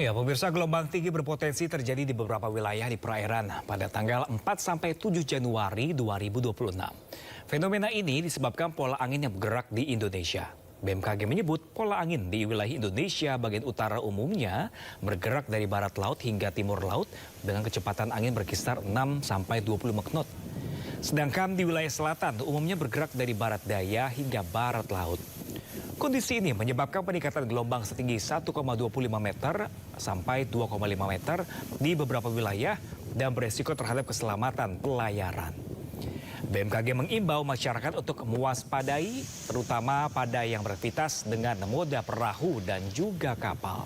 Ya, pemirsa, gelombang tinggi berpotensi terjadi di beberapa wilayah di perairan pada tanggal 4-7 Januari 2026. Fenomena ini disebabkan pola angin yang bergerak di Indonesia. BMKG menyebut pola angin di wilayah Indonesia bagian utara umumnya bergerak dari barat laut hingga timur laut dengan kecepatan angin berkisar 6-25 knot. Sedangkan di wilayah selatan umumnya bergerak dari barat daya hingga barat laut. Kondisi ini menyebabkan peningkatan gelombang setinggi 1,25 meter sampai 2,5 meter di beberapa wilayah dan beresiko terhadap keselamatan pelayaran. BMKG mengimbau masyarakat untuk mewaspadai, terutama pada yang beraktivitas dengan moda perahu dan juga kapal.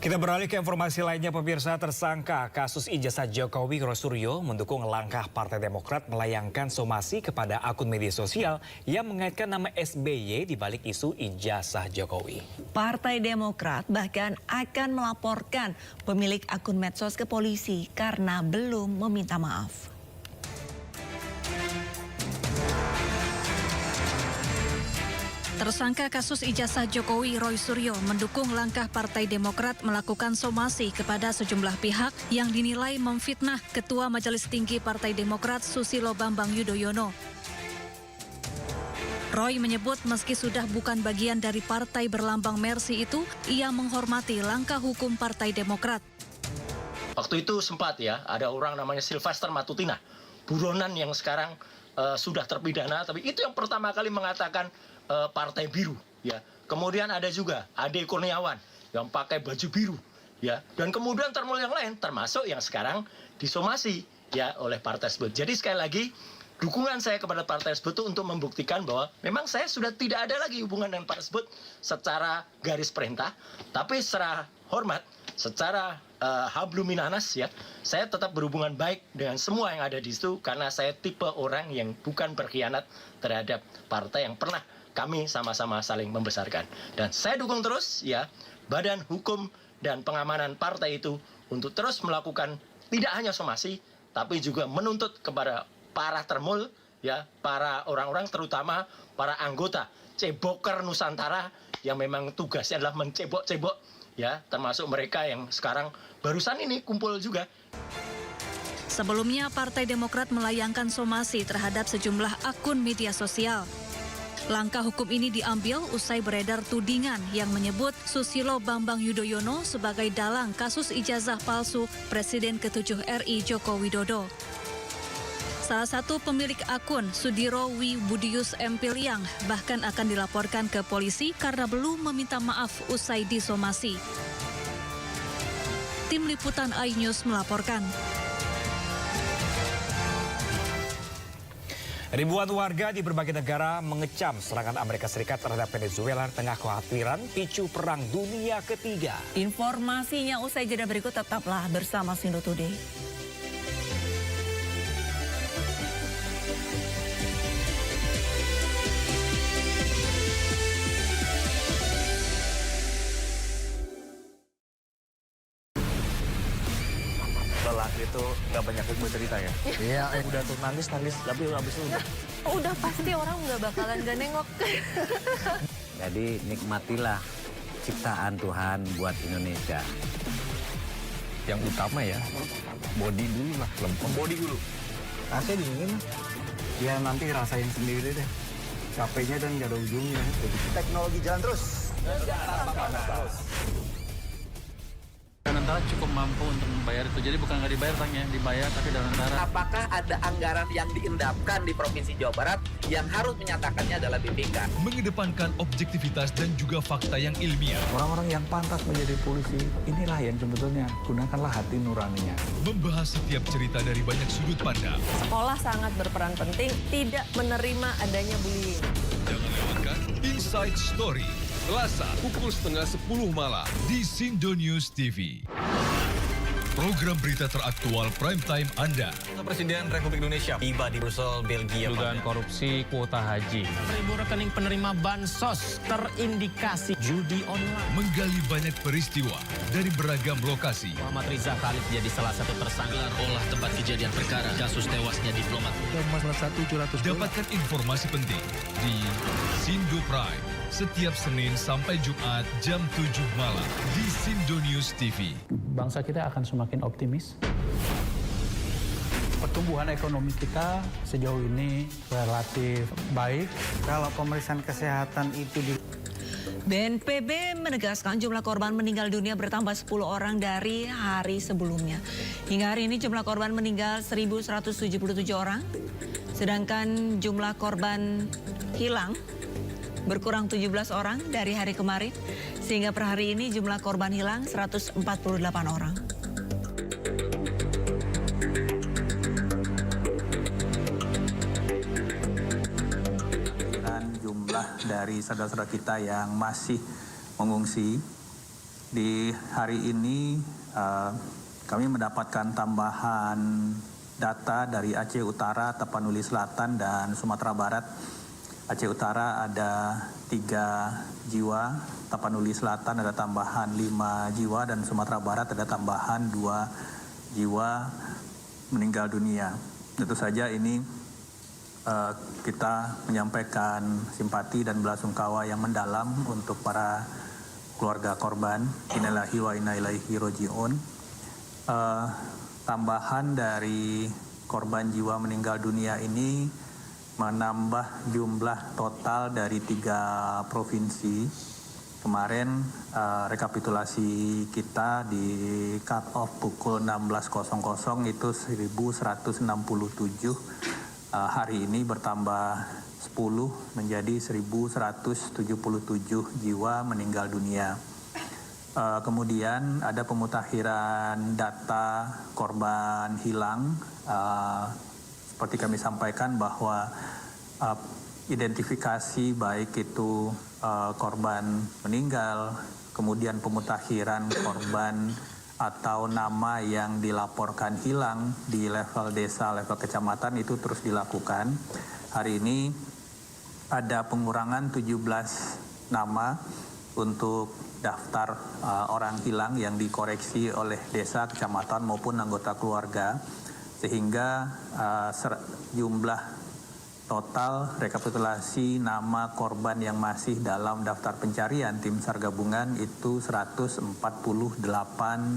Kita beralih ke informasi lainnya, pemirsa. Tersangka kasus ijazah Jokowi Rosuryo mendukung langkah Partai Demokrat melayangkan somasi kepada akun media sosial yang mengaitkan nama SBY di balik isu ijazah Jokowi. Partai Demokrat bahkan akan melaporkan pemilik akun medsos ke polisi karena belum meminta maaf. Tersangka kasus ijazah Jokowi Rosuryo mendukung langkah Partai Demokrat melakukan somasi kepada sejumlah pihak yang dinilai memfitnah Ketua Majelis Tinggi Partai Demokrat Susilo Bambang Yudhoyono. Roy menyebut meski sudah bukan bagian dari partai berlambang Mercy itu, ia menghormati langkah hukum Partai Demokrat. Waktu itu sempat ya, ada orang namanya Sylvester Matutina, buronan yang sekarang sudah terpidana, tapi itu yang pertama kali mengatakan Partai Biru, ya. Kemudian ada juga Ade Kurniawan yang pakai baju biru, ya. Dan kemudian yang lain, termasuk yang sekarang disomasi, ya, oleh partai tersebut. Jadi sekali lagi, dukungan saya kepada partai tersebut itu untuk membuktikan bahwa memang saya sudah tidak ada lagi hubungan dengan partai tersebut secara garis perintah, tapi secara hormat, secara hablum minanas, ya, saya tetap berhubungan baik dengan semua yang ada di situ karena saya tipe orang yang bukan berkhianat terhadap partai yang pernah kami sama-sama saling membesarkan. Dan saya dukung terus, ya, badan hukum dan pengamanan partai itu untuk terus melakukan tidak hanya somasi, tapi juga menuntut kepada para termul, ya, para orang-orang terutama para anggota Ceboker Nusantara yang memang tugasnya adalah mencebok-cebok, ya, termasuk mereka yang sekarang barusan ini kumpul juga. Sebelumnya, Partai Demokrat melayangkan somasi terhadap sejumlah akun media sosial. Langkah hukum ini diambil usai beredar tudingan yang menyebut Susilo Bambang Yudhoyono sebagai dalang kasus ijazah palsu Presiden ke-7 RI Joko Widodo. Salah satu pemilik akun, Sudiro Wibudius Empiliang, bahkan akan dilaporkan ke polisi karena belum meminta maaf usai disomasi. Tim Liputan iNews melaporkan. Ribuan warga di berbagai negara mengecam serangan Amerika Serikat terhadap Venezuela tengah kekhawatiran picu perang dunia ketiga. Informasinya usai jeda berikut, tetaplah bersama Sindo Today. Lelaki itu gak banyak yang cerita ya? Iya, udah tuh nangis, tapi habis itu udah pasti orang nggak bakalan gak nengok. Jadi nikmatilah ciptaan Tuhan buat Indonesia. yang utama ya, body dulu lah, lempeng. Body dulu. AC dingin, ya nanti rasain sendiri deh. Capeknya dan gak ada ujungnya. Teknologi jalan terus. Danantara cukup mampu untuk membayar itu. Jadi bukan nggak dibayar tangnya, dibayar tapi Danantara. Apakah ada anggaran yang diendapkan di Provinsi Jawa Barat yang harus menyatakannya adalah BPK? Mengedepankan objektivitas dan juga fakta yang ilmiah. Orang-orang yang pantas menjadi polisi, inilah yang sebetulnya gunakanlah hati nuraninya. Membahas setiap cerita dari banyak sudut pandang. Sekolah sangat berperan penting, tidak menerima adanya bullying. Jangan lewatkan Inside Story. Selasa pukul 9:30 malam di Sindo News TV. program berita teraktual prime time Anda. Presiden Republik Indonesia tiba di Brussel, Belgia. Dugaan korupsi kuota haji. 1.000 rekening penerima bansos terindikasi judi online. Menggali banyak peristiwa dari beragam lokasi. Muhammad Riza Khalid jadi salah satu tersangka. Olah tempat kejadian perkara kasus tewasnya diplomat. Dapatkan informasi penting di Sindo Prime. Setiap Senin sampai Jumat jam 7 malam di Sindo News TV. Bangsa kita akan semakin optimis. Pertumbuhan ekonomi kita sejauh ini relatif baik. Kalau pemeriksaan kesehatan itu BNPB menegaskan jumlah korban meninggal dunia bertambah 10 orang dari hari sebelumnya. Hingga hari ini jumlah korban meninggal 1.177 orang, sedangkan jumlah korban hilang berkurang 17 orang dari hari kemarin, sehingga per hari ini jumlah korban hilang 148 orang. dan jumlah dari saudara-saudara kita yang masih mengungsi di hari ini kami mendapatkan tambahan data dari Aceh Utara, Tapanuli Selatan, dan Sumatera Barat. Aceh Utara ada 3 jiwa, Tapanuli Selatan ada tambahan 5 jiwa, dan Sumatera Barat ada tambahan 2 jiwa meninggal dunia. Tentu saja ini kita menyampaikan simpati dan belasungkawa yang mendalam untuk para keluarga korban. Innalillahi wa inna ilaihi raji'un. Tambahan dari korban jiwa meninggal dunia ini menambah jumlah total dari 3 provinsi. Kemarin rekapitulasi kita di cut off pukul 16.00 itu 1.167. Hari ini bertambah 10 menjadi 1.177 jiwa meninggal dunia. Kemudian ada pemutakhiran data korban hilang. Seperti kami sampaikan bahwa identifikasi baik itu korban meninggal, kemudian pemutakhiran korban atau nama yang dilaporkan hilang di level desa, level kecamatan itu terus dilakukan. Hari ini ada pengurangan 17 nama untuk daftar orang hilang yang dikoreksi oleh desa, kecamatan maupun anggota keluarga, sehingga jumlah total rekapitulasi nama korban yang masih dalam daftar pencarian tim SAR gabungan itu 148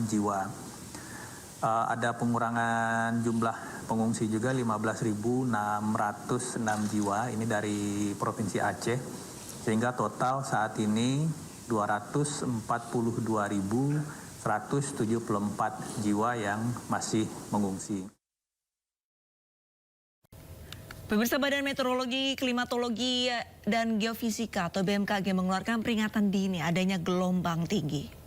jiwa. Ada pengurangan jumlah pengungsi juga 15.606 jiwa, ini dari Provinsi Aceh, sehingga total saat ini 242.174 jiwa yang masih mengungsi. Pemirsa, Badan Meteorologi, Klimatologi, dan Geofisika atau BMKG mengeluarkan peringatan dini adanya gelombang tinggi.